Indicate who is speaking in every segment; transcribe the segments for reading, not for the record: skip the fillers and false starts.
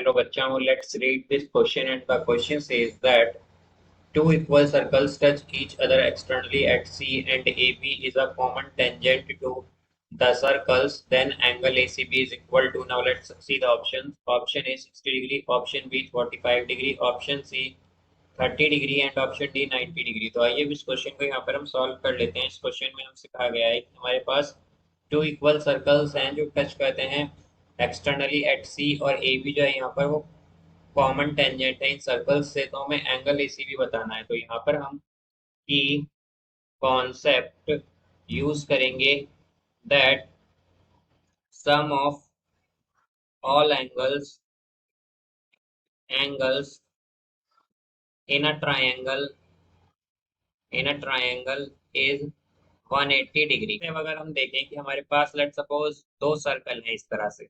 Speaker 1: Hello, Bachchan. Let's read this question. And the question says that two equal circles touch each other externally at C, and AB is a common tangent to the circles. Then angle ACB is equal to. Now let's see the options. Option A 60 degree, option B 45 degree, option C 30 degree and option D 90 degree. तो आइए इस question को यहाँ पर हम solve कर लेते हैं। इस क्वेश्चन में हमसे कहा गया है कि हमारे पास टू इक्वल सर्कल्स हैं जो टच करते हैं एक्सटर्नली एट सी, और ए बी जो है यहाँ पर वो कॉमन टेंजेंट है इन सर्कल्स से। तो हमें एंगल एसीबी बताना है। तो यहाँ पर हम की कॉन्सेप्ट यूज करेंगे that sum of all angles in a triangle is 180 degree. अब अगर हम देखें कि हमारे पास लेट सपोज दो सर्कल है इस तरह से,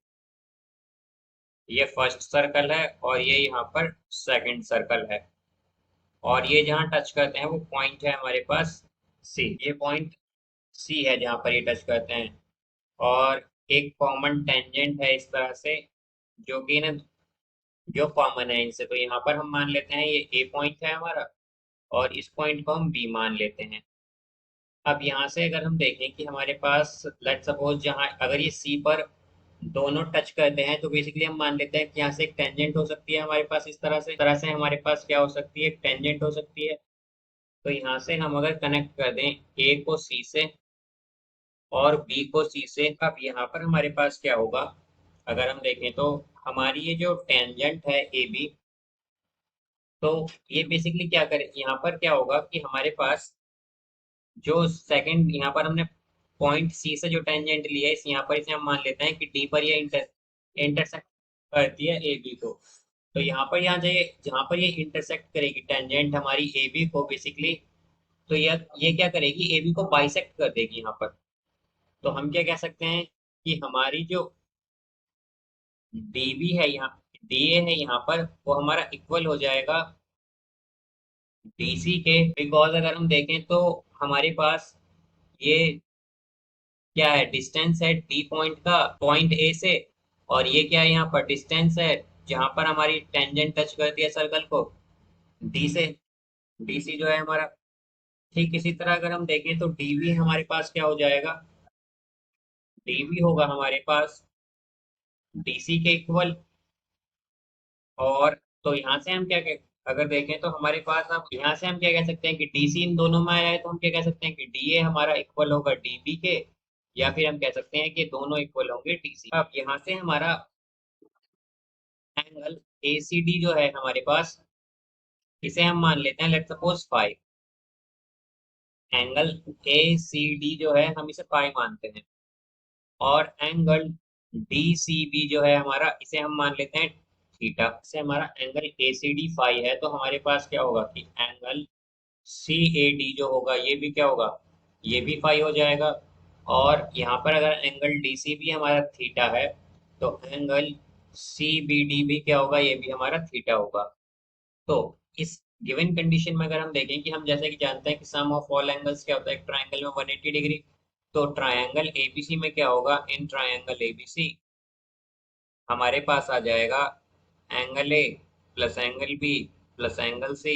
Speaker 1: ये फर्स्ट सर्कल है और ये यहाँ पर सेकंड सर्कल है, और ये जहाँ टच करते हैं वो पॉइंट है हमारे पास सी। ये पॉइंट सी है जहाँ पर ये टच करते हैं, और एक कॉमन टेंजेंट है इस तरह से जो कि ना जो कॉमन है इनसे। तो यहाँ पर हम मान लेते हैं ये ए पॉइंट है हमारा, और इस पॉइंट को हम बी मान लेते हैं। अब यहाँ से अगर हम देखें कि हमारे पास लेट सपोज जहाँ अगर ये सी पर दोनों टच करते हैं, तो बेसिकली हम मान लेते हैं कि यहाँ से एक टेंजेंट हो सकती है हमारे पास इस तरह से हमारे पास क्या हो सकती है, एक टेंजेंट हो सकती है। तो यहाँ से हम अगर कनेक्ट कर दें ए को सी से और बी को सी से, अब यहाँ पर हमारे पास क्या होगा, अगर हम देखें तो हमारी ये जो टेंजेंट है ए बी, तो ये बेसिकली क्या करे, यहाँ पर क्या होगा कि हमारे पास जो सेकंड यहाँ पर हमने पॉइंट सी से जो टेंजेंट लिया है, इस यहाँ पर इसे हम मान लेते हैं कि डी पर ये इंटरसेक्ट करती है ए बी को। तो यहाँ पर जहाँ पर ये इंटरसेक्ट करेगी टेंजेंट हमारी ए बी को बेसिकली, तो ये क्या करेगी, ए बी को बाइसेक्ट कर देगी यहाँ पर। तो हम क्या कह सकते हैं कि हमारी जो डी बी है यहाँ, डी ए है यहाँ पर, वो हमारा इक्वल हो जाएगा डीसी के। बिकॉज अगर हम देखें तो हमारे पास ये क्या है, डिस्टेंस है डी पॉइंट का पॉइंट ए से, और ये क्या है यहाँ पर डिस्टेंस है जहां पर हमारी टेंजेंट टच करती है सर्कल को, डी से। डीसी जो है हमारा, ठीक इसी तरह अगर हम देखें तो डीबी हमारे पास क्या हो जाएगा, डीबी होगा हमारे पास डीसी के इक्वल। और तो यहाँ से हम अगर देखें तो हमारे पास, अब यहाँ से हम क्या कह सकते हैं कि डीसी इन दोनों में आया है, तो हम क्या कह सकते हैं कि डीए हमारा इक्वल होगा डीबी के, या फिर हम कह सकते हैं कि दोनों इक्वल होंगे डीसी। अब यहाँ से हमारा एंगल एसीडी जो है हमारे पास, इसे हम मान लेते हैं लेट सपोज 5। एंगल एसीडी जो है हम इसे 5 मानते हैं, और एंगल डीसीबी जो है हमारा, इसे हम मान लेते हैं थीटा। से हमारा एंगल एसीडी 5 है, तो हमारे पास क्या होगा कि एंगल सी ए डी जो होगा ये भी क्या होगा, ये भी 5 हो जाएगा। और यहाँ पर अगर एंगल डी सी बी हमारा थीटा है, तो एंगल सी बी डी भी क्या होगा, ये भी हमारा थीटा होगा। तो इस गिवन कंडीशन में अगर हम देखें कि हम जैसे कि जानते हैं कि सम ऑफ ऑल एंगल्स क्या होता है, एक ट्राइंगल में 180 डिग्री। तो ट्राइंगल एबीसी में क्या होगा, इन ट्राइंगल एबीसी हमारे पास आ जाएगा angle A plus angle B plus angle C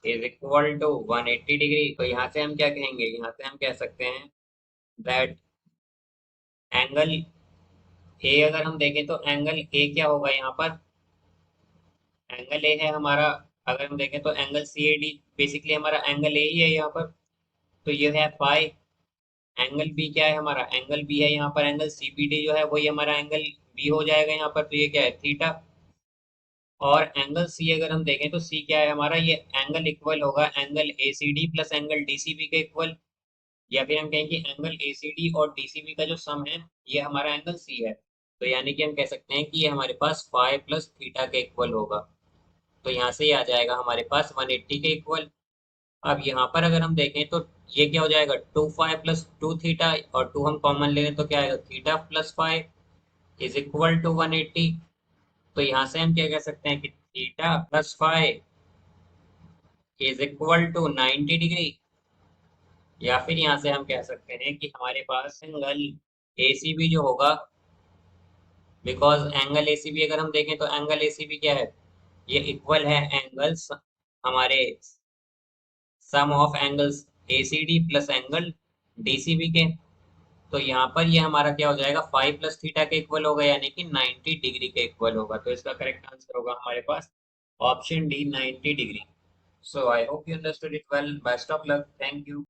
Speaker 1: is equal to 180 degree. तो यहाँ से हम क्या कहेंगे, यहाँ से हम कह सकते हैं दैट एंगल ए, अगर हम देखें तो एंगल ए क्या होगा यहाँ पर, एंगल ए है हमारा। अगर हम देखें तो angle C A D basically हमारा एंगल ए ही है यहाँ पर, तो ये है फाई। एंगल बी क्या है हमारा, एंगल बी है यहाँ पर, एंगल सी बी डी जो है वही हमारा एंगल बी हो जाएगा यहाँ पर, तो ये क्या है थीटा। और एंगल सी अगर हम देखें तो सी क्या है हमारा, ये एंगल इक्वल होगा angle A C D plus angle D C B के इक्वल, या फिर हम कहेंगे एंगल ए सी डी और डी सी बी का जो सम है ये हमारा एंगल सी है। तो यानी कि हम कह सकते हैं कि ये हमारे पास फाई प्लस थीटा के इक्वल होगा। तो यहाँ से ये आ जाएगा हमारे पास 180 के इक्वल। अब यहाँ पर अगर हम देखें तो ये क्या हो जाएगा, 2 फाई प्लस 2 थीटा, और 2 हम कॉमन ले लें तो क्या आएगा, theta plus phi is equal to 180। तो यहाँ से हम क्या कह सकते हैं कि theta plus phi is equal to 90 degree. या फिर यहाँ से हम कह सकते हैं कि हमारे पास एंगल एसीबी जो होगा बिकॉज एंगल एसीबी अगर हम देखें तो एंगल एसीबी क्या है, ये इक्वल है एंगल्स हमारे sum of angles ACD plus angle DCB के। तो यहाँ पर ये हमारा क्या हो जाएगा, 5 + थीटा के इक्वल होगा, यानी कि 90 डिग्री के इक्वल होगा। तो इसका करेक्ट आंसर होगा हमारे पास ऑप्शन डी, 90 डिग्री। So I hope you understood it well. Best of luck. Thank you.